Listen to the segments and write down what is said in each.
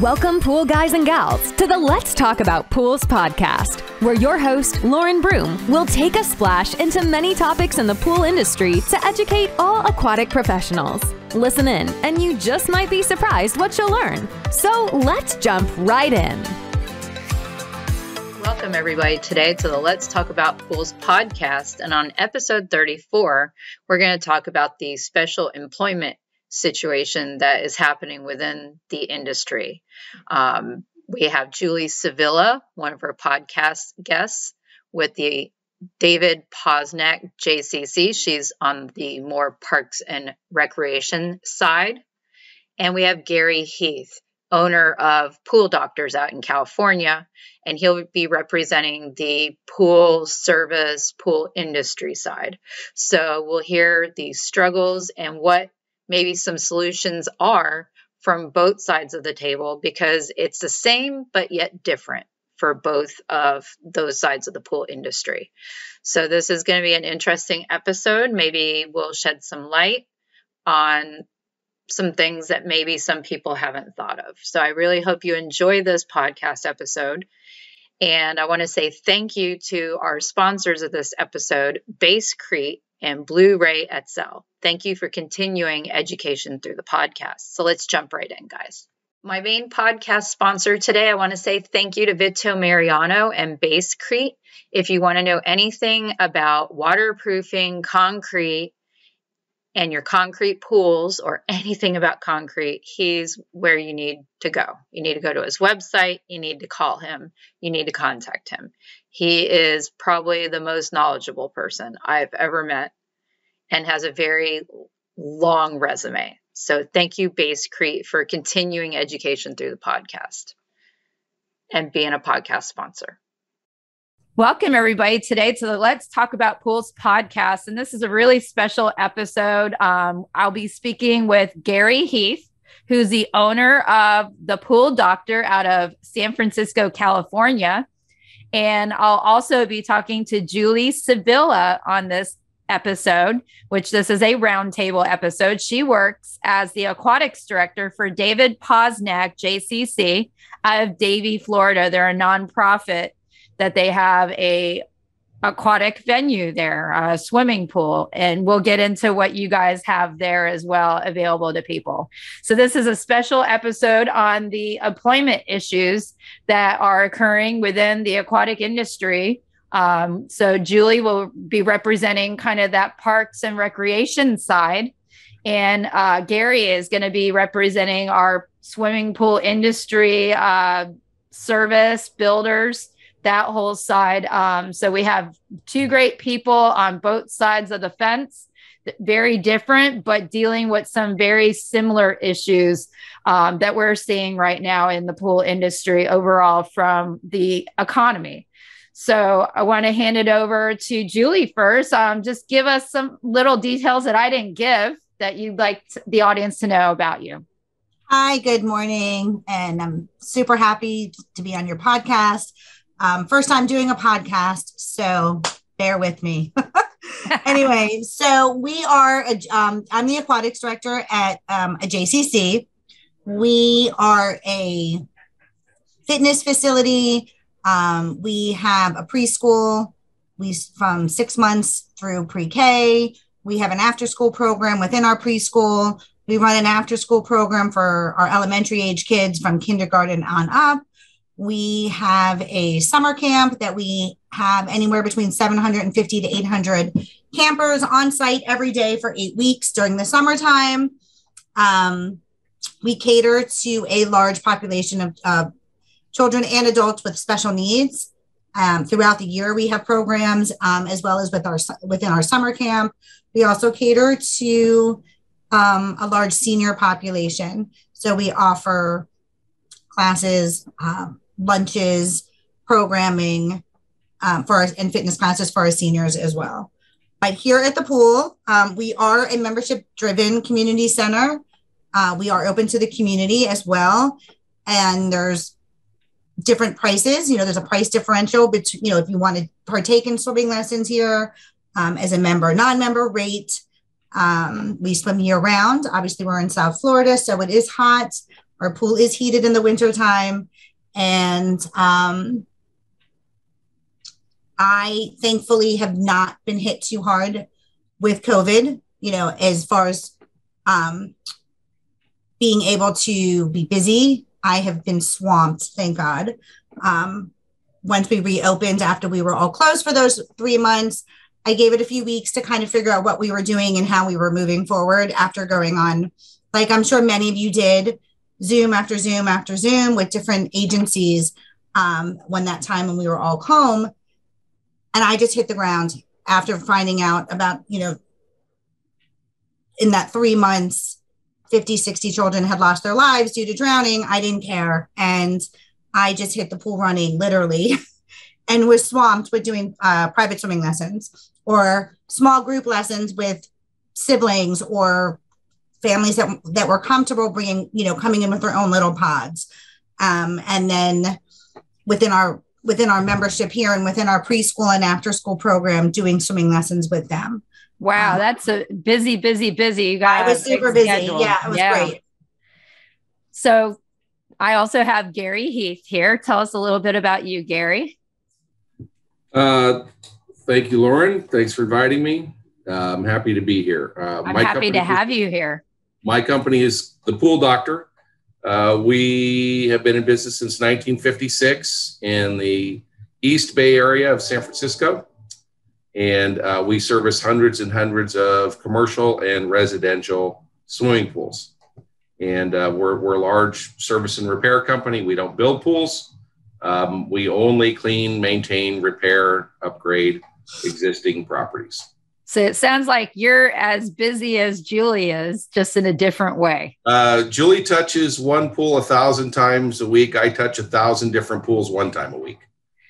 Welcome, pool guys and gals, to the Let's Talk About Pools podcast, where your host, Lauren Broom, will take a splash into many topics in the pool industry to educate all aquatic professionals. Listen in, and you just might be surprised what you'll learn. So let's jump right in. Welcome, everybody, today to the Let's Talk About Pools podcast. And on episode 34, we're going to talk about the special employment situation that is happening within the industry. We have Julie Sevilla, one of our podcast guests, with the David Posnack JCC. She's on the more parks and recreation side. And we have Gary Heath, owner of Pool Doctors out in California, and he'll be representing the pool service, pool industry side. So we'll hear the struggles and what maybe some solutions are from both sides of the table, because it's the same but yet different for both of those sides of the pool industry. So this is going to be an interesting episode. Maybe we'll shed some light on some things that maybe some people haven't thought of. So I really hope you enjoy this podcast episode. And I want to say thank you to our sponsors of this episode, Basecrete and Blu-ray Etzel. Thank you for continuing education through the podcast. So let's jump right in, guys. My main podcast sponsor today, I want to say thank you to Vito Mariano and Basecrete. If you want to know anything about waterproofing concrete and your concrete pools or anything about concrete, he's where you need to go. You need to go to his website. You need to call him. You need to contact him. He is probably the most knowledgeable person I've ever met and has a very long resume. So thank you, Basecrete, for continuing education through the podcast and being a podcast sponsor. Welcome, everybody, today to the Let's Talk About Pools podcast. And this is a really special episode. I'll be speaking with Gary Heath, who's the owner of the Pool Doctor out of San Francisco, California. And I'll also be talking to Julie Sevilla on this episode, which this is a roundtable episode. She works as the Aquatics director for David Posnack JCC out of Davie, Florida. They're a nonprofit that they have a aquatic venue there, a swimming pool, and we'll get into what you guys have there as well available to people. So this is a special episode on the employment issues that are occurring within the aquatic industry. So Julie will be representing kind of that parks and recreation side, and Gary is going to be representing our swimming pool industry, service builders, that whole side. So we have two great people on both sides of the fence, very different, but dealing with some very similar issues that we're seeing right now in the pool industry overall from the economy. So I want to hand it over to Julie first. Just give us some little details that I didn't give that you'd like the audience to know about you. Hi, good morning. And I'm super happy to be on your podcast. First time doing a podcast, so bear with me. Anyway, so we are, I'm the aquatics director at a JCC. We are a fitness facility. We have a preschool, from 6 months through pre-K. We have an after-school program within our preschool. We run an after-school program for our elementary age kids from kindergarten on up. We have a summer camp that we have anywhere between 750 to 800 campers on site every day for 8 weeks during the summertime. We cater to a large population of children and adults with special needs. Throughout the year, we have programs as well as within our summer camp. We also cater to a large senior population. So we offer classes, lunches, programming and fitness classes for our seniors as well. But here at the pool, we are a membership-driven community center. We are open to the community as well. And there's different prices. There's a price differential between, if you want to partake in swimming lessons here as a member, non-member rate. We swim year round. Obviously, we're in South Florida, so it is hot. Our pool is heated in the wintertime. And I thankfully have not been hit too hard with COVID, as far as being able to be busy. I have been swamped, thank God. Once we reopened after we were all closed for those 3 months, I gave it a few weeks to kind of figure out what we were doing and how we were moving forward after going on, like I'm sure many of you did, Zoom after Zoom after Zoom with different agencies when we were all home. And I just hit the ground after finding out about, in that 3 months, 50, 60 children had lost their lives due to drowning. I didn't care. And I just hit the pool running literally and was swamped with doing private swimming lessons or small group lessons with siblings or families that were comfortable bringing, coming in with their own little pods. And then within our membership here and within our preschool and after school program, doing swimming lessons with them. Wow. That's a busy. You got I was super busy. Yeah, it was great. So I also have Gary Heath here. Tell us a little bit about you, Gary. Thank you, Lauren. Thanks for inviting me. I'm happy to be here. I'm happy to have you here. My company is The Pool Doctor. We have been in business since 1956 in the East Bay area of San Francisco. And we service hundreds and hundreds of commercial and residential swimming pools. And we're a large service and repair company. We don't build pools. We only clean, maintain, repair, upgrade existing properties. So it sounds like you're as busy as Julie is, just in a different way. Julie touches one pool 1,000 times a week. I touch 1,000 different pools one time a week.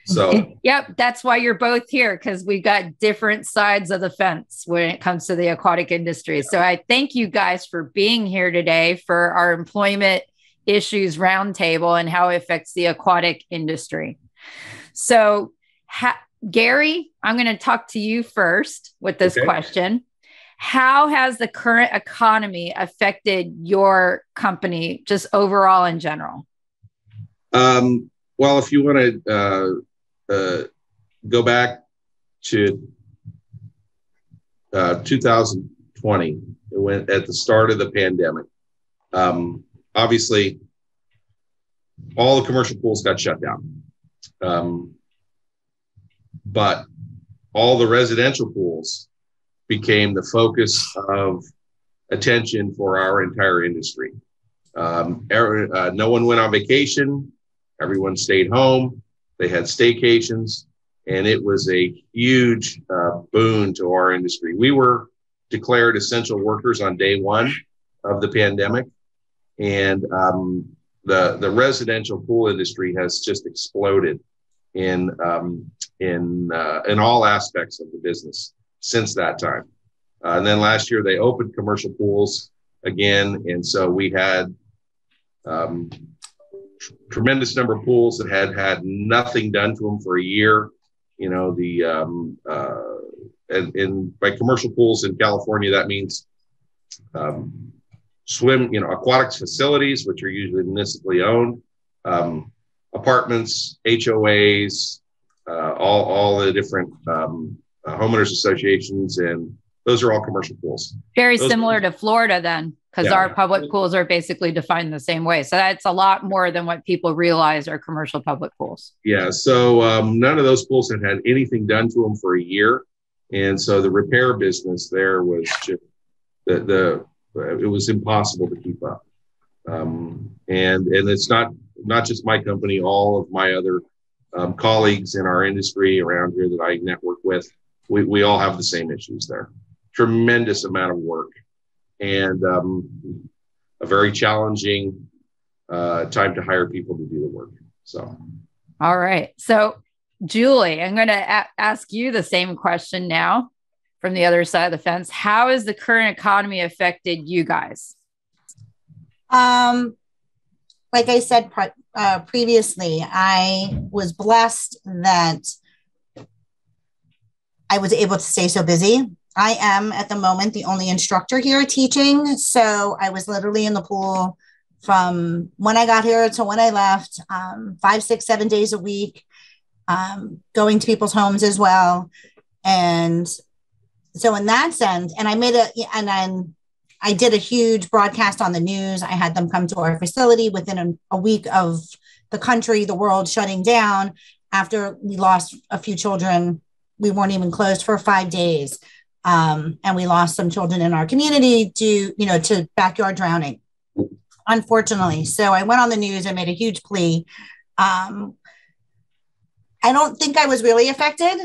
So, yep, that's why you're both here, because we got different sides of the fence when it comes to the aquatic industry. So I thank you guys for being here today for our employment issues roundtable and how it affects the aquatic industry. So, Gary, I'm going to talk to you first with this question. How has the current economy affected your company just overall in general? Well, if you want to go back to 2020, when at the start of the pandemic, obviously all the commercial pools got shut down. But all the residential pools became the focus of attention for our entire industry. No one went on vacation. Everyone stayed home. They had staycations, and it was a huge boon to our industry. We were declared essential workers on day one of the pandemic, and the residential pool industry has just exploded in all aspects of the business since that time. And then last year they opened commercial pools again, and so we had tremendous number of pools that had nothing done to them for a year. And by commercial pools in California, that means aquatics facilities, which are usually municipally owned, apartments, HOAs, all the different homeowners associations, and those are all commercial pools. Very similar to Florida then, because our public pools are basically defined the same way. So that's a lot more than what people realize are commercial public pools. Yeah. So none of those pools had anything done to them for a year. And so the repair business there was just it was impossible to keep up. And it's not just my company, all of my other colleagues in our industry around here that I network with, we all have the same issues there. Tremendous amount of work and a very challenging time to hire people to do the work. So, all right. So, Julie, I'm going to ask you the same question now from the other side of the fence. How has the current economy affected you guys? Like I said previously, I was blessed that I was able to stay so busy. I am at the moment the only instructor here teaching. So I was literally in the pool from when I got here to when I left, 5, 6, 7 days a week, going to people's homes as well. And so in that sense, and then I did a huge broadcast on the news. I had them come to our facility within a week of the country, the world shutting down. After we lost a few children, we weren't even closed for 5 days. And we lost some children in our community to backyard drowning, unfortunately. So I went on the news and made a huge plea. I don't think I was really affected,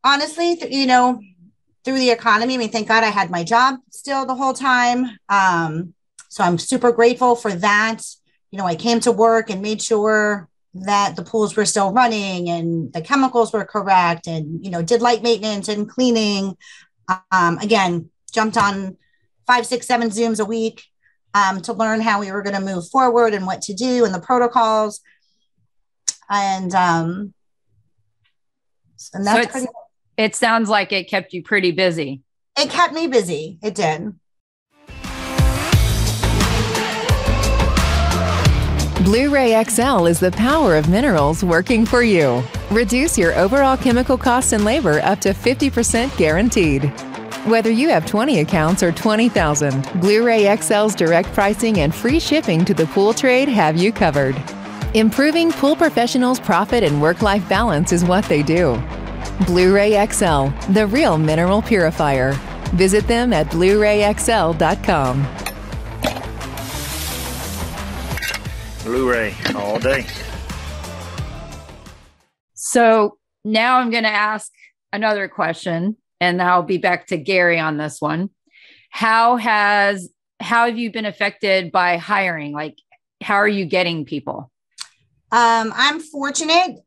honestly, through the economy. I mean, thank God I had my job still the whole time. So I'm super grateful for that. I came to work and made sure that the pools were still running and the chemicals were correct and, did light maintenance and cleaning. Again, jumped on 5, 6, 7 Zooms a week to learn how we were going to move forward and what to do and the protocols. And that's pretty. It sounds like it kept you pretty busy. It kept me busy. It did. Blu-ray XL is the power of minerals working for you. Reduce your overall chemical costs and labor up to 50% guaranteed. Whether you have 20 accounts or 20,000, Blu-ray XL's direct pricing and free shipping to the pool trade have you covered. Improving pool professionals' profit and work-life balance is what they do. Blu-ray XL, the real mineral purifier. Visit them at BluRayXL.com. Blu-ray all day. So now I'm going to ask another question, and I'll be back to Gary on this one. How have you been affected by hiring? Like, how are you getting people? I'm fortunate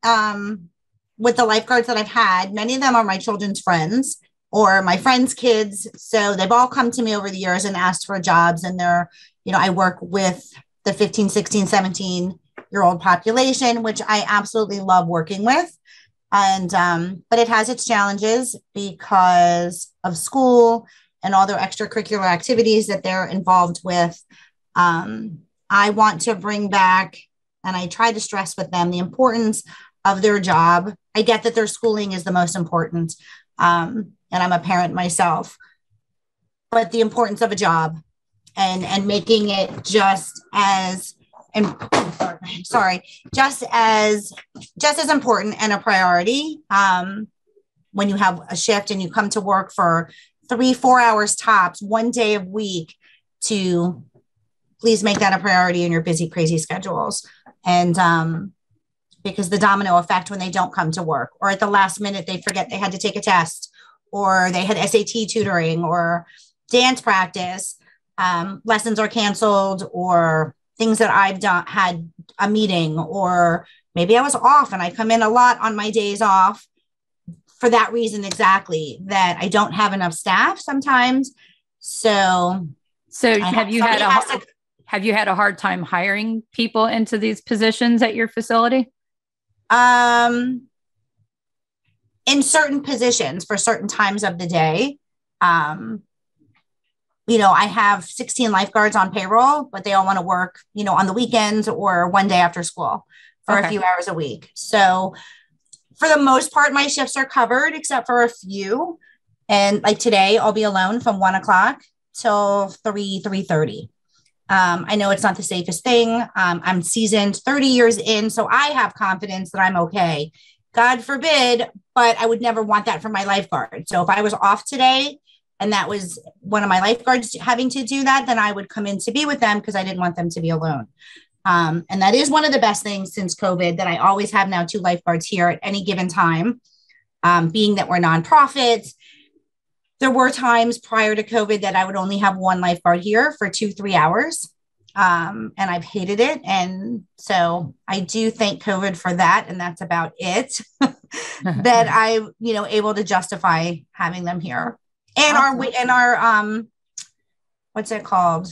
with the lifeguards that I've had. Many of them are my children's friends or my friends' kids. So they've all come to me over the years and asked for jobs. And I work with the 15, 16, 17-year-old population, which I absolutely love working with. And, but it has its challenges because of school and all their extracurricular activities that they're involved with. I want to bring back, and I try to stress with them, the importance of their job. I get that their schooling is the most important. And I'm a parent myself, but the importance of a job and making it just as important and a priority. When you have a shift and you come to work for 3-4 hours tops, 1 day a week, to please make that a priority in your busy, crazy schedules. And because the domino effect when they don't come to work, or at the last minute, they forget they had to take a test, or they had SAT tutoring or dance practice, lessons are canceled, or things that I've done, had a meeting, or maybe I was off and I come in a lot on my days off for that reason exactly, that I don't have enough staff sometimes. So have you had a hard time hiring people into these positions at your facility? In certain positions for certain times of the day. I have 16 lifeguards on payroll, but they all want to work, on the weekends or 1 day after school for a few hours a week. So for the most part, my shifts are covered except for a few. And like today, I'll be alone from 1 o'clock till 3:30. I know it's not the safest thing. I'm seasoned 30 years in, so I have confidence that I'm okay. God forbid, but I would never want that for my lifeguard. So if I was off today and that was one of my lifeguards having to do that, then I would come in to be with them because I didn't want them to be alone. And that is one of the best things since COVID, that I always have now 2 lifeguards here at any given time, being that we're nonprofits. There were times prior to COVID that I would only have 1 lifeguard here for 2-3 hours. And I've hated it. And so I do thank COVID for that. And that's about it that I, able to justify having them here. And awesome. our what's it called?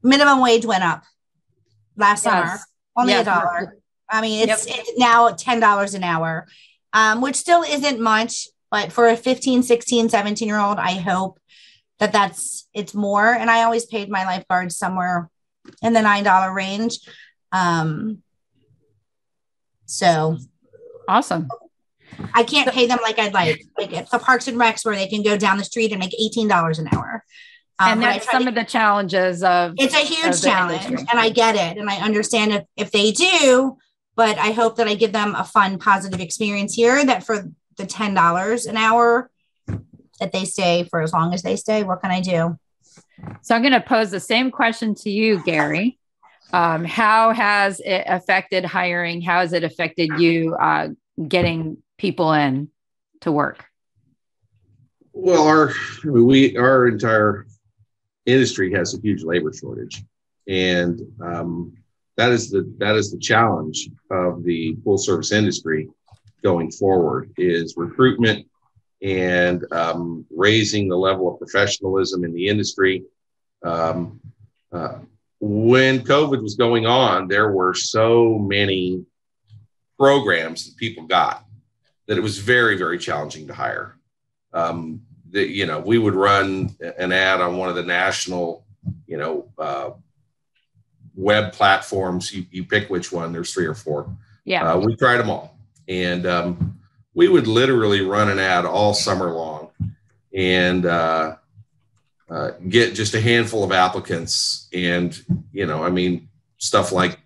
Minimum wage went up last summer, only $1. I mean, it's now $10 an hour, which still isn't much. But for a 15, 16, 17-year-old, I hope that it's more. And I always paid my lifeguards somewhere in the $9 range. So awesome. I can't pay them like I'd like at the Parks and Recs where they can go down the street and make $18 an hour. And that's some of the challenges of it's a huge challenge industry. and I get it. And I understand if they do, but I hope that I give them a fun, positive experience here that for the $10 an hour that they stay for as long as they stay. What can I do? So I'm going to pose the same question to you, Gary. How has it affected hiring? How has it affected you getting people in to work? Well, our entire industry has a huge labor shortage, and that is the challenge of the pool service industry going forward is recruitment and raising the level of professionalism in the industry. When COVID was going on, there were so many programs that people got that it was very, very challenging to hire. We would run an ad on one of the national, web platforms. You pick which one. There's 3 or 4. Yeah. We tried them all. And we would literally run an ad all summer long and get just a handful of applicants. And, stuff like,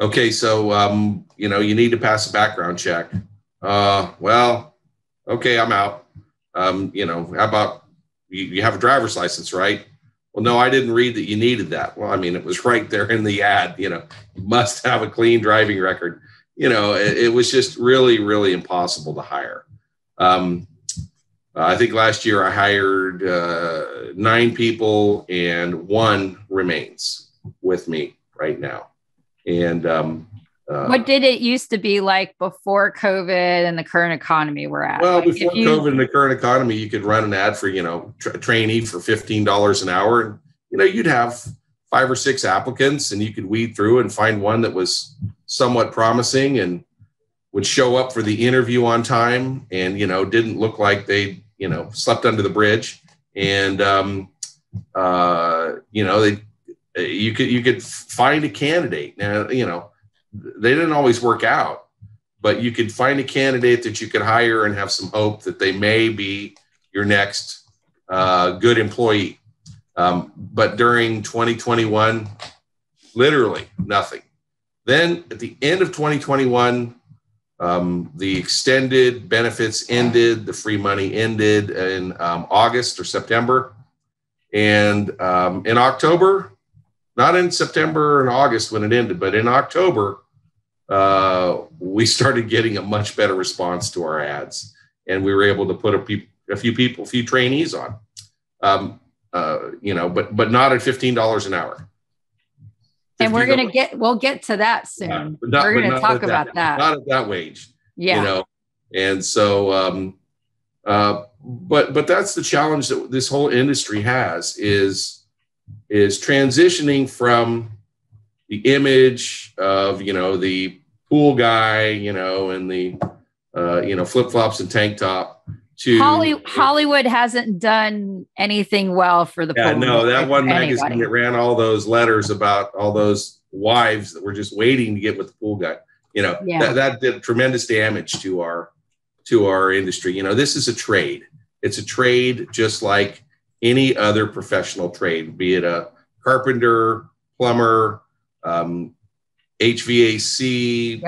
okay, so, you need to pass a background check. Well, okay, I'm out. How about you have a driver's license, right? Well, no, I didn't read that you needed that. Well, it was right there in the ad, you must have a clean driving record. It was just really, really impossible to hire. I think last year I hired 9 people and 1 remains with me right now. And what did it used to be like before COVID and the current economy we're at? Well, before COVID and the current economy, you could run an ad for, a trainee for $15 an hour. And, you'd have 5 or 6 applicants and you could weed through and find one that was somewhat promising and would show up for the interview on time and, didn't look like they, slept under the bridge. And, you could find a candidate. Now, they didn't always work out, but you could find a candidate that you could hire and have some hope that they may be your next good employee. But during 2021, literally nothing. Then at the end of 2021, the extended benefits ended, the free money ended in August or September. And in October, not in September and August when it ended, but in October, we started getting a much better response to our ads. And we were able to put a few trainees on, but not at $15 an hour. And we'll get to that soon. We're going to talk about that. Not at that wage. Yeah. And so, but that's the challenge that this whole industry has is transitioning from the image of, the pool guy, and the, flip-flops and tank top to Hollywood hasn't done anything well for the pool. No, that one magazine that ran all those letters about all those wives that were just waiting to get with the pool guy, that did tremendous damage to our industry. This is a trade. It's a trade just like any other professional trade, be it a carpenter, plumber, HVAC,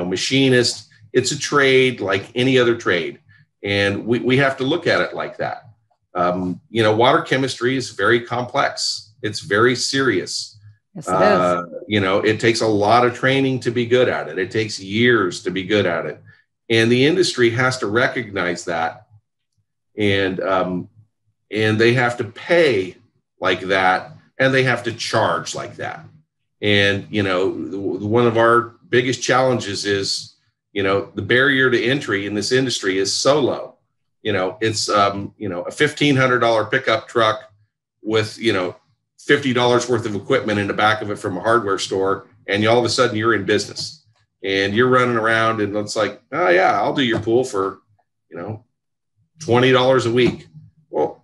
machinist. It's a trade like any other trade. And we have to look at it like that. Water chemistry is very complex. It's very serious. Yes, it is. It takes a lot of training to be good at it. It takes years to be good at it. And the industry has to recognize that. And they have to pay like that, and they have to charge like that. And, one of our biggest challenges is, the barrier to entry in this industry is so low. It's, a $1,500 pickup truck with, $50 worth of equipment in the back of it from a hardware store. And all of a sudden you're in business and you're running around and it's like, oh yeah, I'll do your pool for, $20 a week. Well,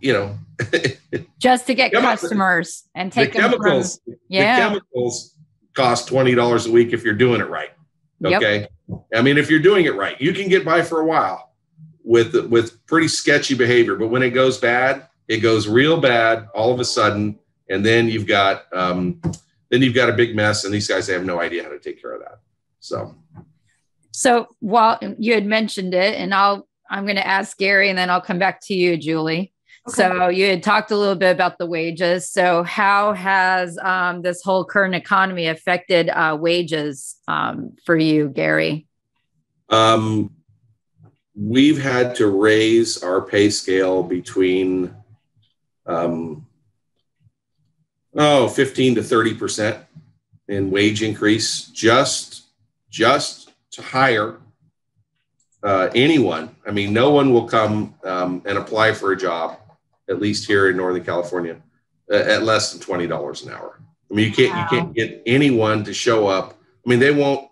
just to get customers and take the chemicals. The chemicals cost $20 a week if you're doing it right. Okay. Yep. I mean, if you're doing it right, you can get by for a while with pretty sketchy behavior, but when it goes bad, it goes real bad all of a sudden, and then you've got a big mess, and these guys have no idea how to take care of that. So while you had mentioned it, and I'm going to ask Gary, and then I'll come back to you, Julie. Okay. So you had talked a little bit about the wages. So how has this whole current economy affected wages for you, Gary? We've had to raise our pay scale between 15 to 30% in wage increase just to hire anyone. I mean, no one will come and apply for a job, at least here in Northern California, at less than $20 an hour. I mean, you can't get anyone to show up. I mean, they won't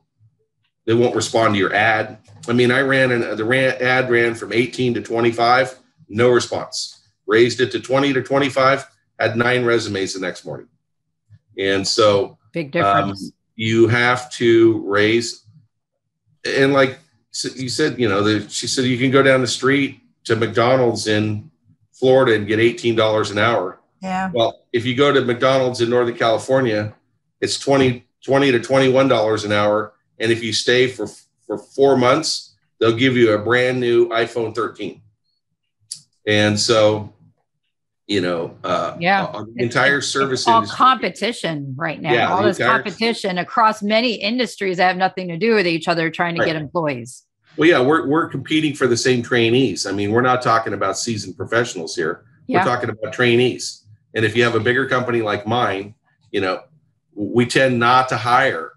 respond to your ad. I mean, the ad ran from 18 to 25, no response. Raised it to 20 to 25, had 9 resumes the next morning. And so big difference. You have to raise, and like you said, she said you can go down the street to McDonald's in Florida and get $18 an hour. Yeah. Well, if you go to McDonald's in Northern California, it's $20 to $21 an hour. And if you stay for 4 months, they'll give you a brand new iPhone 13. And so, the entire service all industry, competition right now. Yeah, all this competition across many industries that have nothing to do with each other, trying to get employees. Well, yeah, we're competing for the same trainees. I mean, we're not talking about seasoned professionals here. Yeah. We're talking about trainees. And if you have a bigger company like mine, we tend not to hire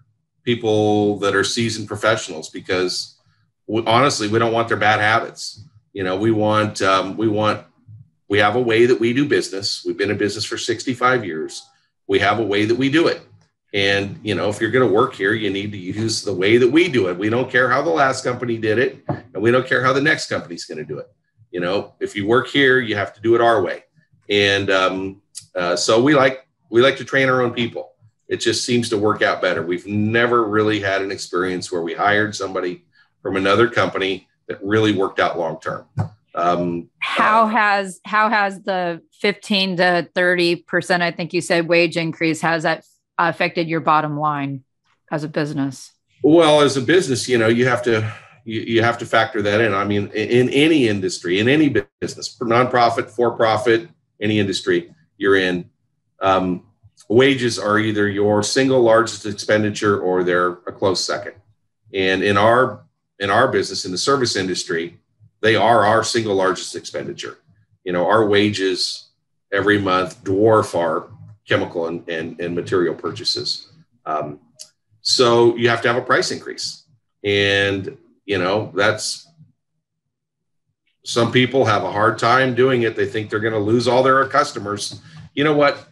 people that are seasoned professionals because honestly, we don't want their bad habits. We have a way that we do business. We've been in business for 65 years. We have a way that we do it. And, if you're going to work here, you need to use the way that we do it. We don't care how the last company did it, and we don't care how the next company's going to do it. If you work here, you have to do it our way. And so we like to train our own people. It just seems to work out better. We've never really had an experience where we hired somebody from another company that really worked out long term. How has the 15 to 30%, I think you said, wage increase, has that affected your bottom line as a business? Well, as a business, you have to factor that in. I mean, in any industry, in any business, nonprofit, for-profit, any industry you're in, wages are either your single largest expenditure or they're a close second. And in our business, in the service industry, they are our single largest expenditure. Our wages every month dwarf our chemical and material purchases. So you have to have a price increase. And, that's, some people have a hard time doing it. They think they're going to lose all their customers. You know what?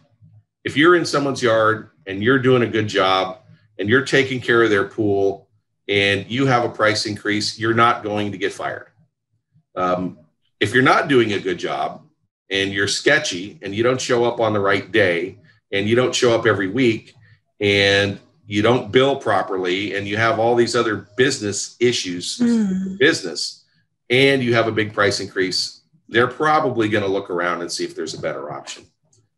If you're in someone's yard and you're doing a good job and you're taking care of their pool and you have a price increase, you're not going to get fired. If you're not doing a good job and you're sketchy and you don't show up on the right day and you don't show up every week and you don't bill properly and you have all these other business issues, business, and you have a big price increase, they're probably going to look around and see if there's a better option.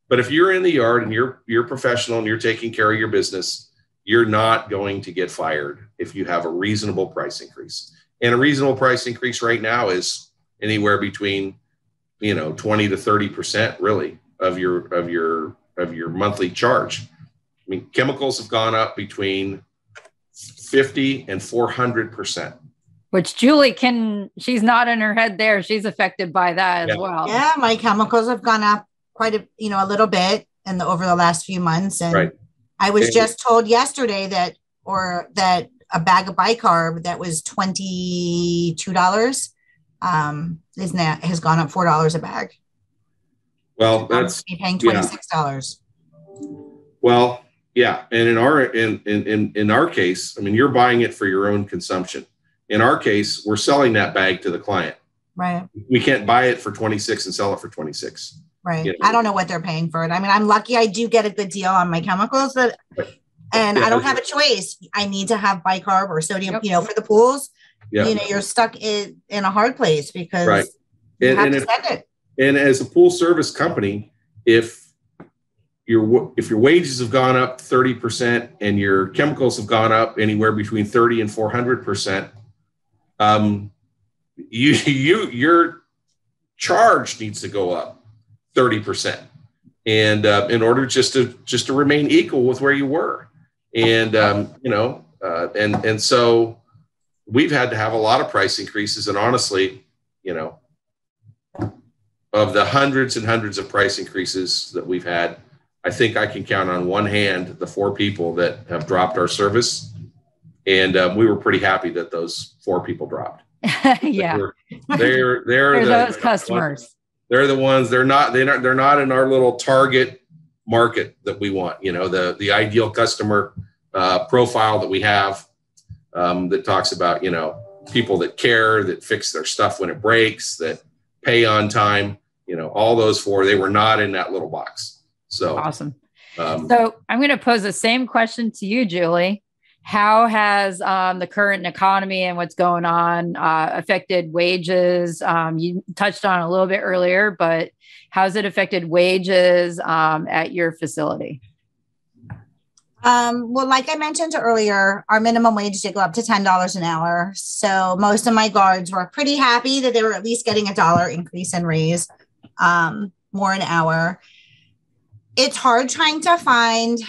But if you're in the yard and you're professional and you're taking care of your business, you're not going to get fired if you have a reasonable price increase. And a reasonable price increase right now is anywhere between 20 to 30% really of your monthly charge. I mean, chemicals have gone up between 50 and 400%. Which Julie she's nodding her head there. She's affected by that as well. Yeah, my chemicals have gone up quite a little bit over the last few months. And I was just told yesterday that a bag of bicarb that was $22 has gone up $4 a bag. Well, that's paying $26. Well, yeah, and in our case, I mean, you're buying it for your own consumption. In our case, we're selling that bag to the client. Right. We can't buy it for 26 and sell it for 26. Right. You know? I don't know what they're paying for it. I mean, I'm lucky I do get a good deal on my chemicals, but and I don't have a choice. I need to have bicarb or sodium, for the pools. You're stuck in a hard place because you have to spend it. And as a pool service company, if your wages have gone up 30% and your chemicals have gone up anywhere between 30 and 400%, your charge needs to go up 30%, and in order just to remain equal with where you were, and and so we've had to have a lot of price increases, and honestly, of the hundreds and hundreds of price increases that we've had, I think I can count on one hand the 4 people that have dropped our service, and we were pretty happy that those 4 people dropped. Yeah, they're those customers. They're the ones. They're not in our little target market that we want. The ideal customer profile that we have that talks about people that care, that fix their stuff when it breaks, that pay on time. All those 4. They were not in that little box. So awesome. So I'm going to pose the same question to you, Julie. How has the current economy and what's going on affected wages? You touched on it a little bit earlier, but how's it affected wages at your facility? Well, like I mentioned earlier, our minimum wage did go up to $10 an hour. So most of my guards were pretty happy that they were at least getting a $1 increase in raise, more an hour. It's hard trying to find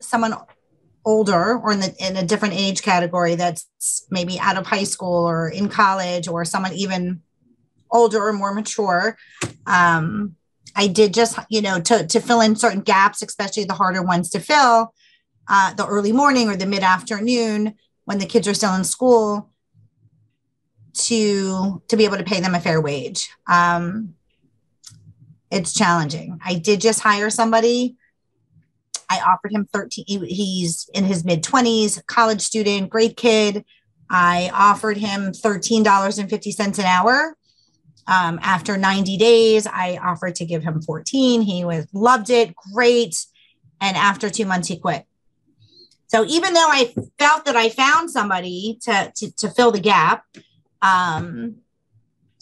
someone older or in a different age category that's maybe out of high school or in college, or someone even older or more mature. I did just, to fill in certain gaps, especially the harder ones to fill, the early morning or the mid-afternoon when the kids are still in school, to be able to pay them a fair wage. It's challenging. I did just hire somebody. I offered him 13. He's in his mid-20s, college student, great kid. I offered him $13.50 an hour. After 90 days, I offered to give him 14. He loved it. Great. And after 2 months, he quit. So even though I felt that I found somebody to fill the gap,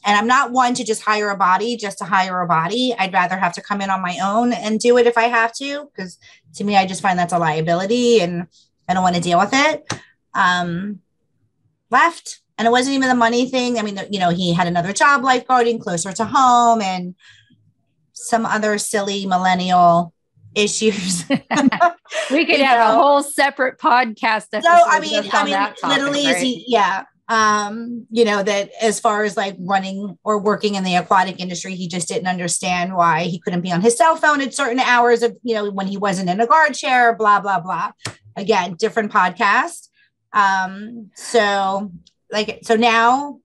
and I'm not one to just hire a body just to hire a body. I'd rather have to come in on my own and do it if I have to, because to me, I just find that's a liability and I don't want to deal with it. Left. And it wasn't even the money thing. I mean, he had another job lifeguarding closer to home and some other silly millennial issues. We could have a whole separate podcast. So, I mean, literally, right? That as far as like running or working in the aquatic industry, he just didn't understand why he couldn't be on his cell phone at certain hours of, when he wasn't in a guard chair, blah, blah, blah. Again, different podcast. So now,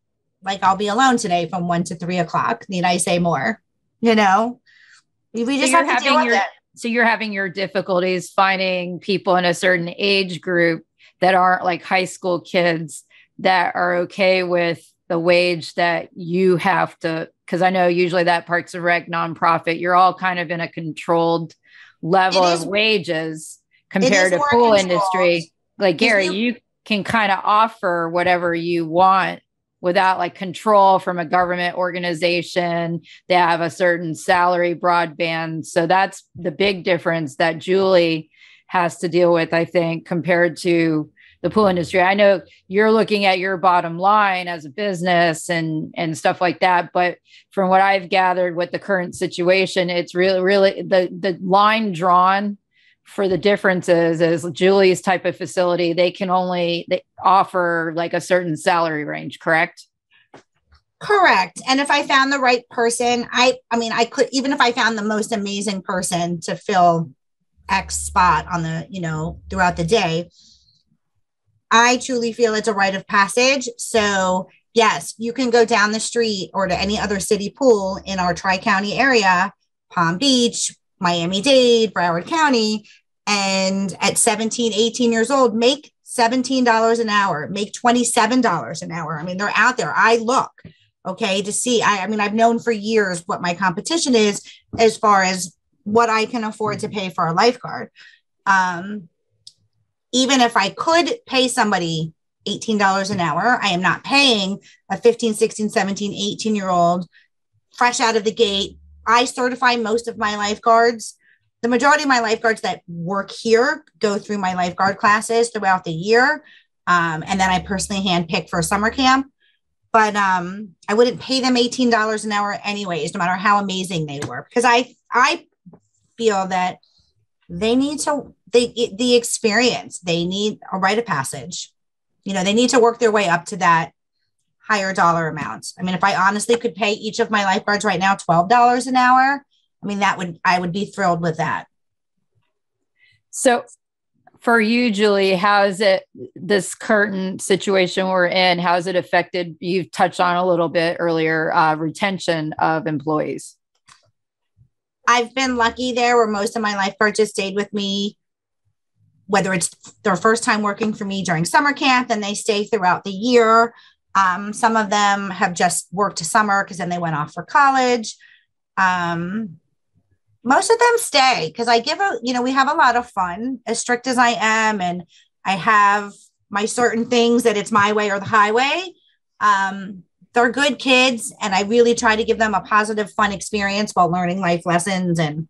I'll be alone today from 1 to 3 o'clock. Need I say more? We just have to deal with it. So you're having your difficulties finding people in a certain age group that aren't like high school kids that are okay with the wage that you have to, because I know usually that Parks and Rec nonprofit, you're all kind of in a controlled level of wages compared to pool industry. Like Gary, you can kind of offer whatever you want without like control from a government organization. They have a certain salary broadband. So that's the big difference that Julie has to deal with, I think, compared to the pool industry. I know you're looking at your bottom line as a business and stuff like that. But from what I've gathered with the current situation, it's really the line drawn for the differences is Julie's type of facility. They offer like a certain salary range, correct? Correct. And if I found the right person, I could, even if I found the most amazing person to fill X spot on the, throughout the day, I truly feel it's a rite of passage. So yes, you can go down the street or to any other city pool in our Tri-County area, Palm Beach, Miami-Dade, Broward County, and at 17, 18 years old, make $17 an hour, make $27 an hour. I mean, they're out there. I look, okay, to see. I mean, I've known for years what my competition is as far as what I can afford to pay for a lifeguard. Even if I could pay somebody $18 an hour, I am not paying a 15, 16, 17, 18-year-old fresh out of the gate. I certify most of my lifeguards. The majority of my lifeguards that work here go through my lifeguard classes throughout the year. And then I personally handpick for a summer camp. But I wouldn't pay them $18 an hour anyways, no matter how amazing they were, because I feel that they need the experience. They need a rite of passage. You know, they need to work their way up to that higher dollar amounts. I mean, if I honestly could pay each of my lifeguards right now $12 an hour, I mean, I would be thrilled with that. So for you, Julie, how is it, this current situation we're in, how has it affected, you've touched on a little bit earlier, retention of employees? I've been lucky there where most of my lifeguards just stayed with me, whether it's their first time working for me during summer camp, and they stay throughout the year. Some of them have just worked to summer because then they went off for college. Most of them stay because we have a lot of fun, as strict as I am. And I have my certain things that it's my way or the highway. They're good kids, and I really try to give them a positive, fun experience while learning life lessons and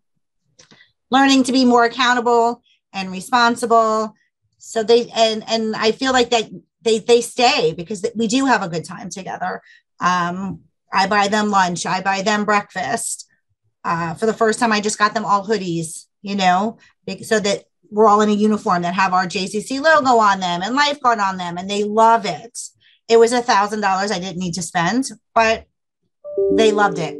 learning to be more accountable and responsible. So and I feel like that they stay because we do have a good time together. I buy them lunch. I buy them breakfast. For the first time, I just got them all hoodies, so that we're all in a uniform that have our JCC logo on them and lifeguard on them, and they love it. It was $1,000 I didn't need to spend, but they loved it.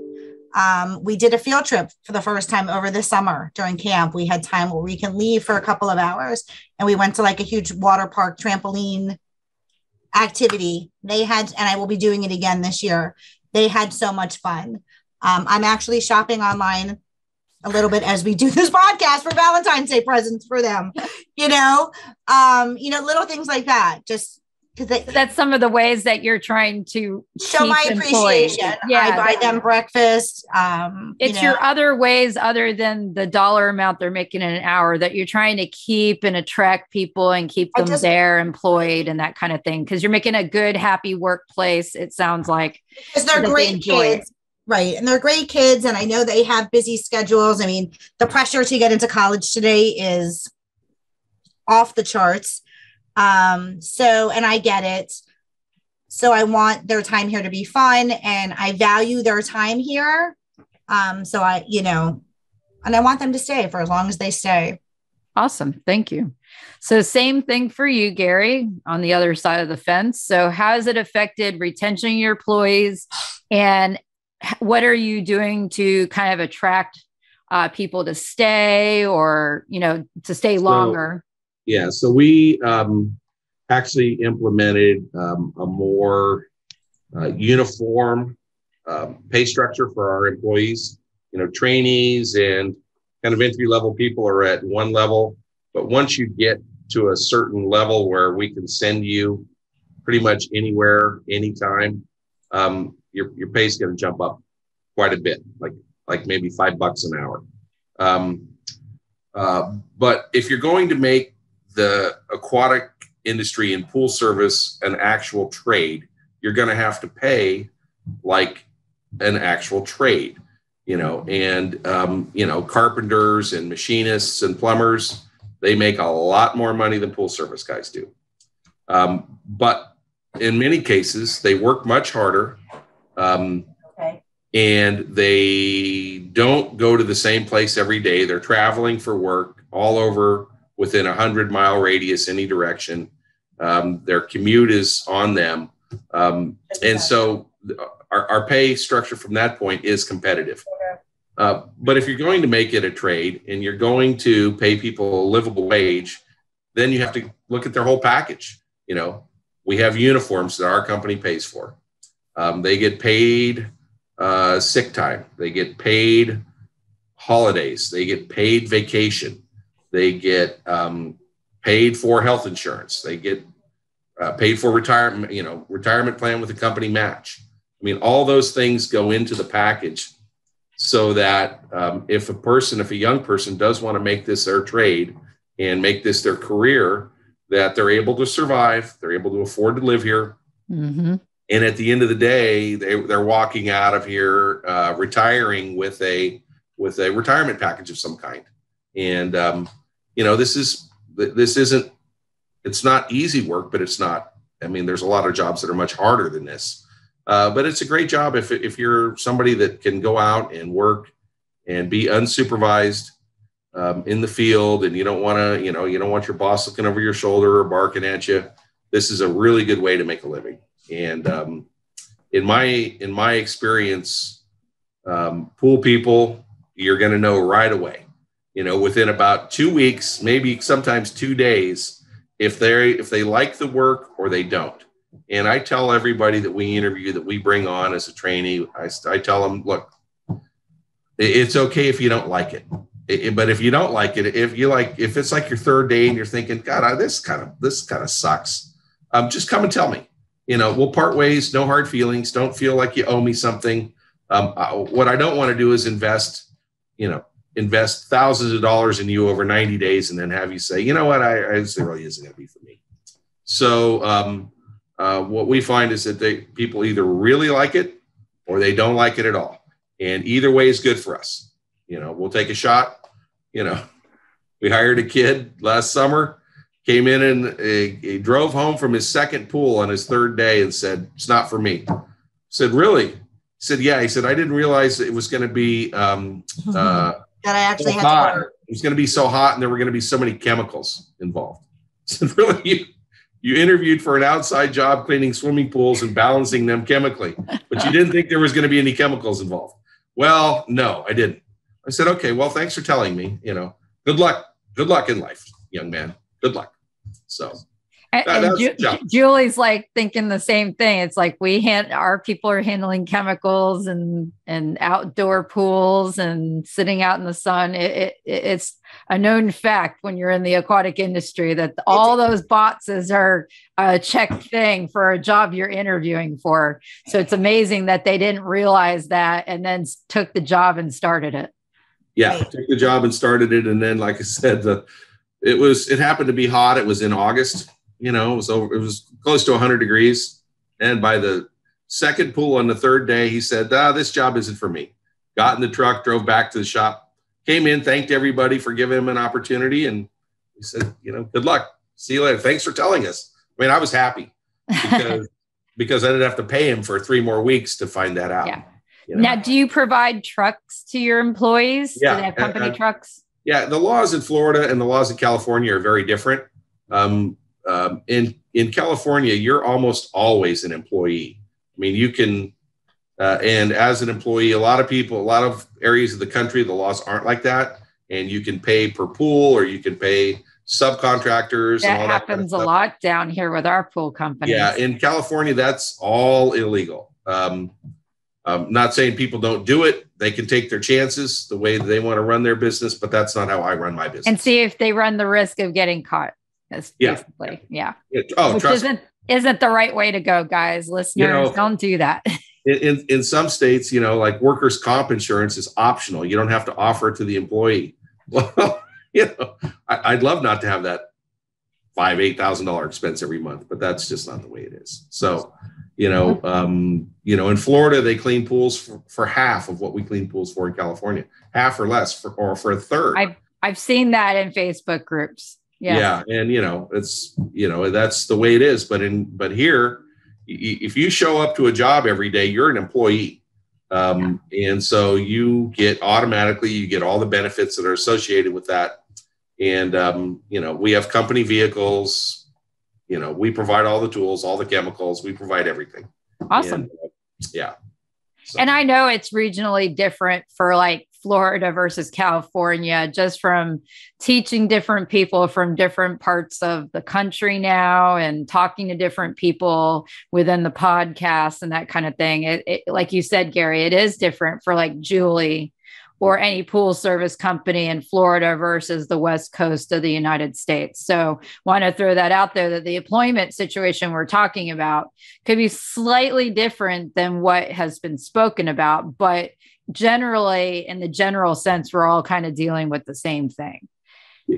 We did a field trip for the first time over the summer during camp. We had time where we can leave for a couple of hours, and we went to like a huge water park trampoline activity. And I will be doing it again this year. They had so much fun. I'm actually shopping online a little bit as we do this podcast for Valentine's Day presents for them, little things like that. Just because that's some of the ways that you're trying to show my appreciation. Yeah, I buy them breakfast. It's your other ways other than the dollar amount they're making in an hour that you're trying to keep and attract people and keep them there employed and that kind of thing. Because you're making a good, happy workplace. It sounds like because they're great kids. Right. And they're great kids. And I know they have busy schedules. I mean, the pressure to get into college today is off the charts. And I get it. So I want their time here to be fun, and I value their time here. And I want them to stay for as long as they stay. Awesome. Thank you. So same thing for you, Gary, on the other side of the fence. So how has it affected retention of your employees, and what are you doing to kind of attract people to stay or, to stay longer? So we actually implemented a more uniform pay structure for our employees. Trainees and kind of entry-level people are at one level, but once you get to a certain level where we can send you pretty much anywhere, anytime, your pay is going to jump up quite a bit, like maybe $5 an hour. But if you're going to make the aquatic industry and pool service an actual trade, you're going to have to pay like an actual trade, carpenters and machinists and plumbers, they make a lot more money than pool service guys do. But in many cases, they work much harder. And they don't go to the same place every day. They're traveling for work all over within 100-mile radius, any direction. Their commute is on them. And so our pay structure from that point is competitive. But if you're going to make it a trade and you're going to pay people a livable wage, then you have to look at their whole package. We have uniforms that our company pays for. They get paid sick time. They get paid holidays. They get paid vacation. They get paid for health insurance. They get paid for retirement, retirement plan with a company match. I mean, all those things go into the package so that if a young person does want to make this their trade and make this their career, that they're able to survive, they're able to afford to live here. Mm-hmm. And at the end of the day, they're walking out of here retiring with a retirement package of some kind. And it's not easy work, but it's not. I mean, there's a lot of jobs that are much harder than this, but it's a great job if you're somebody that can go out and work and be unsupervised in the field, and you don't want your boss looking over your shoulder or barking at you. This is a really good way to make a living. And in my experience, pool people, you're going to know right away, within about 2 weeks, maybe sometimes 2 days, if they like the work or they don't. And I tell everybody that we interview, that we bring on as a trainee, I tell them, look, it's okay if you don't like it. But if you don't like it, if it's like your third day and you're thinking, God, this kind of sucks, just come and tell me. We'll part ways, no hard feelings. Don't feel like you owe me something. What I don't want to do is invest thousands of dollars in you over 90 days and then have you say, you know what, it really isn't going to be for me. So what we find is that people either really like it or they don't like it at all. And either way is good for us. We'll take a shot. We hired a kid last summer, came in and he drove home from his second pool on his third day and said, it's not for me. I said, really? He said, yeah. He said, I didn't realize it was going to be that I actually so had hot. to work. It was going to be so hot and there were going to be so many chemicals involved. I said, really? You interviewed for an outside job cleaning swimming pools and balancing them chemically, but you didn't think there was going to be any chemicals involved. Well, no, I didn't. I said, okay, well, thanks for telling me, good luck in life, young man. Good luck. So Julie's like thinking the same thing. It's like our people are handling chemicals and outdoor pools and sitting out in the sun. It's a known fact when you're in the aquatic industry that all those boxes are a checked thing for a job you're interviewing for. So it's amazing that they didn't realize that and then took the job and started it. Yeah, took the job and started it. And then, like I said, it happened to be hot. It was in August. It was close to 100 degrees. And by the second pool on the third day, he said, this job isn't for me. Got in the truck, drove back to the shop, came in, thanked everybody for giving him an opportunity. And he said, good luck. See you later. Thanks for telling us. I mean, I was happy because I didn't have to pay him for 3 more weeks to find that out. Yeah. Now, do you provide trucks to your employees? Yeah. Do they have company trucks? Yeah. The laws in Florida and the laws in California are very different. In California, you're almost always an employee. I mean, you can, and as an employee, a lot of areas of the country, the laws aren't like that. And you can pay per pool or you can pay subcontractors. That and all happens that kind of a lot down here with our pool companies. Yeah. In California, that's all illegal. Not saying people don't do it. They can take their chances the way they want to run their business, but that's not how I run my business. And see if they run the risk of getting caught. Basically. Yeah. Oh, which isn't the right way to go, guys. Listeners, don't do that. In some states, like workers' comp insurance is optional. You don't have to offer it to the employee. Well, I'd love not to have that $8,000 expense every month, but that's just not the way it is. So, in Florida, they clean pools for half of what we clean pools for in California, half or less, or for a third. I've seen that in Facebook groups. Yes. Yeah. And, it's, that's the way it is. But here, if you show up to a job every day, you're an employee. And so you get all the benefits that are associated with that. And, we have company vehicles, we provide all the tools, all the chemicals, we provide everything. Awesome. And, So. And I know it's regionally different for like Florida versus California, just from teaching different people from different parts of the country now and talking to different people within the podcast and that kind of thing. It like you said, Gary, it is different for like Julie or any pool service company in Florida versus the West Coast of the United States. So want to throw that out there, that the employment situation we're talking about could be slightly different than what has been spoken about, but generally, in the general sense, we're all kind of dealing with the same thing.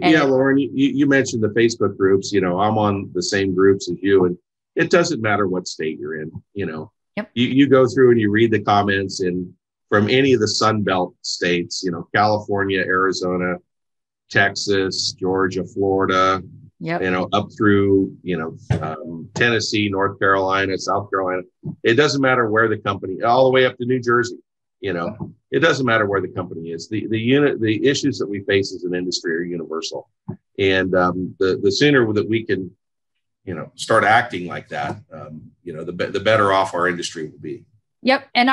And Lauren, you mentioned the Facebook groups. I'm on the same groups as you, and it doesn't matter what state you're in. Yep. You go through and you read the comments, and from any of the Sun Belt states, California, Arizona, Texas, Georgia, Florida, yep. Up through, Tennessee, North Carolina, South Carolina. It doesn't matter where the company, all the way up to New Jersey. It doesn't matter where the company is. The issues that we face as an industry are universal, and the sooner that we can, start acting like that, the better off our industry will be. Yep. And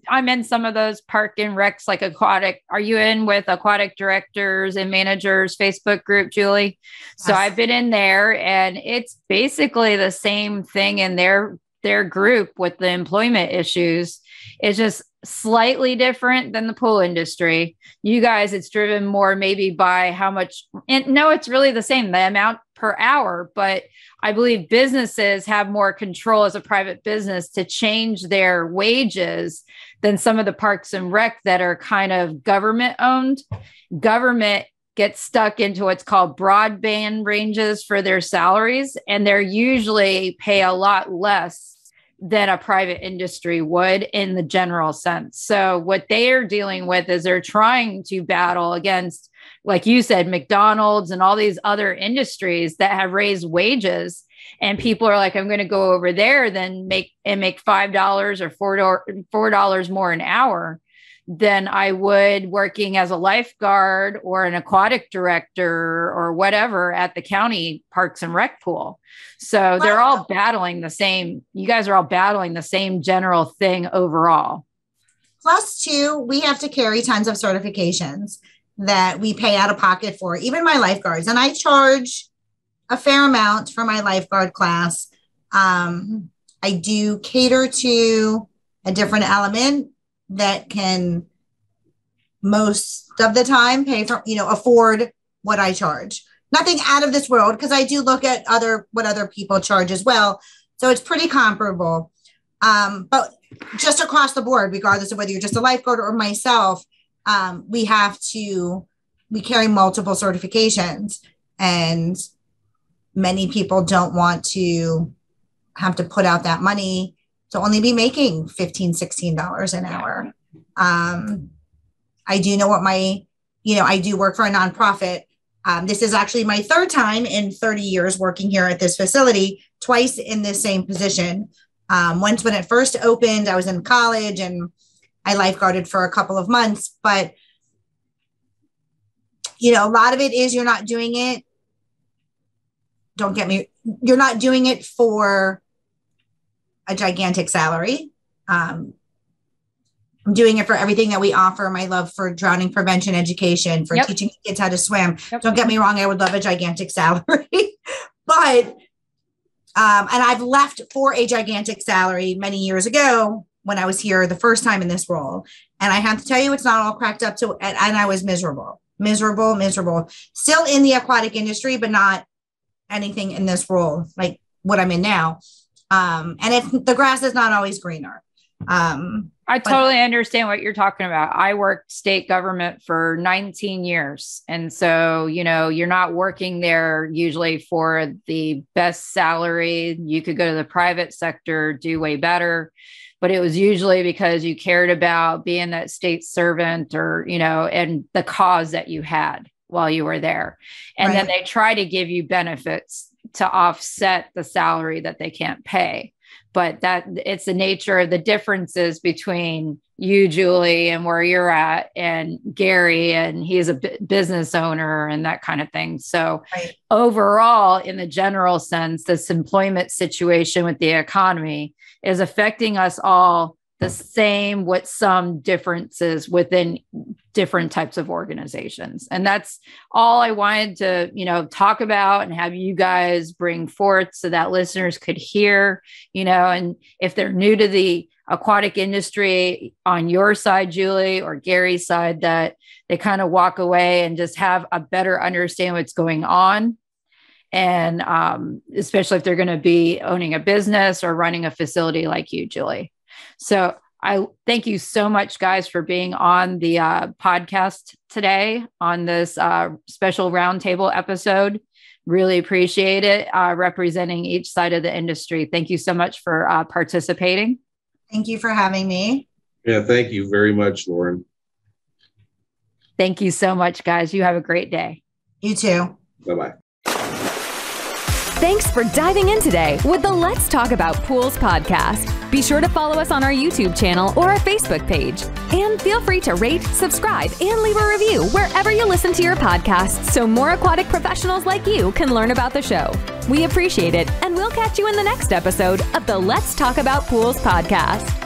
I'm in some of those park and recs, like Aquatic. Are you in with Aquatic Directors and Managers Facebook group, Julie? Yes. So I've been in there, and it's basically the same thing in their group with the employment issues. It's just slightly different than the pool industry. You guys, it's driven more maybe by how much, and no, it's really the same, the amount per hour, but I believe businesses have more control as a private business to change their wages than some of the parks and rec that are kind of government owned. Government gets stuck into what's called broadband ranges for their salaries, and they're usually pay a lot less than a private industry would in the general sense. So what they are dealing with is they're trying to battle against, like you said, McDonald's and all these other industries that have raised wages. And people are like, I'm going to go over there then make $5 or $4 more an hour than I would working as a lifeguard or an aquatic director or whatever at the county parks and rec pool. So they're all battling the same. You guys are all battling the same general thing overall. Plus, too, we have to carry tons of certifications that we pay out of pocket for, even my lifeguards. And I charge a fair amount for my lifeguard class. I do cater to a different element that can most of the time pay for, afford what I charge. Nothing out of this world, because I do look at what other people charge as well. So it's pretty comparable. But just across the board, regardless of whether you're just a lifeguard or myself, we carry multiple certifications, and many people don't want to have to put out that money to only be making $15, $16 an hour. I do know I do work for a nonprofit. This is actually my third time in 30 years working here at this facility, twice in this same position. Once when it first opened, I was in college and I lifeguarded for a couple of months, but a lot of it is you're not doing it. You're not doing it for a gigantic salary. I'm doing it for everything that we offer. My love for drowning prevention education, for teaching kids how to swim. Yep. Don't get me wrong. I would love a gigantic salary, but, and I've left for a gigantic salary many years ago when I was here the first time in this role. And I have to tell you, it's not all cracked up to, and I was miserable. Still in the aquatic industry, but not anything in this role, like what I'm in now. And the grass is not always greener. I totally understand what you're talking about. I worked state government for 19 years. And so, you're not working there usually for the best salary. You could go to the private sector, do way better, but it was usually because you cared about being that state servant or, and the cause that you had while you were there. And then they try to give you benefits to offset the salary that they can't pay. But that it's the nature of the differences between you, Julie, and where you're at, and Gary, and he's a business owner and that kind of thing. So overall, in the general sense, this employment situation with the economy is affecting us all the same, with some differences within different types of organizations. And that's all I wanted to, talk about and have you guys bring forth so that listeners could hear, and if they're new to the aquatic industry on your side, Julie, or Gary's side, that they kind of walk away and just have a better understanding what's going on. And especially if they're going to be owning a business or running a facility like you, Julie. So I thank you so much, guys, for being on the podcast today on this special roundtable episode. Really appreciate it, representing each side of the industry. Thank you so much for participating. Thank you for having me. Yeah, thank you very much, Lauren. Thank you so much, guys. You have a great day. You too. Bye-bye. Thanks for diving in today with the Let's Talk About Pools podcast. Be sure to follow us on our YouTube channel or our Facebook page. And feel free to rate, subscribe, and leave a review wherever you listen to your podcasts so more aquatic professionals like you can learn about the show. We appreciate it, and we'll catch you in the next episode of the Let's Talk About Pools podcast.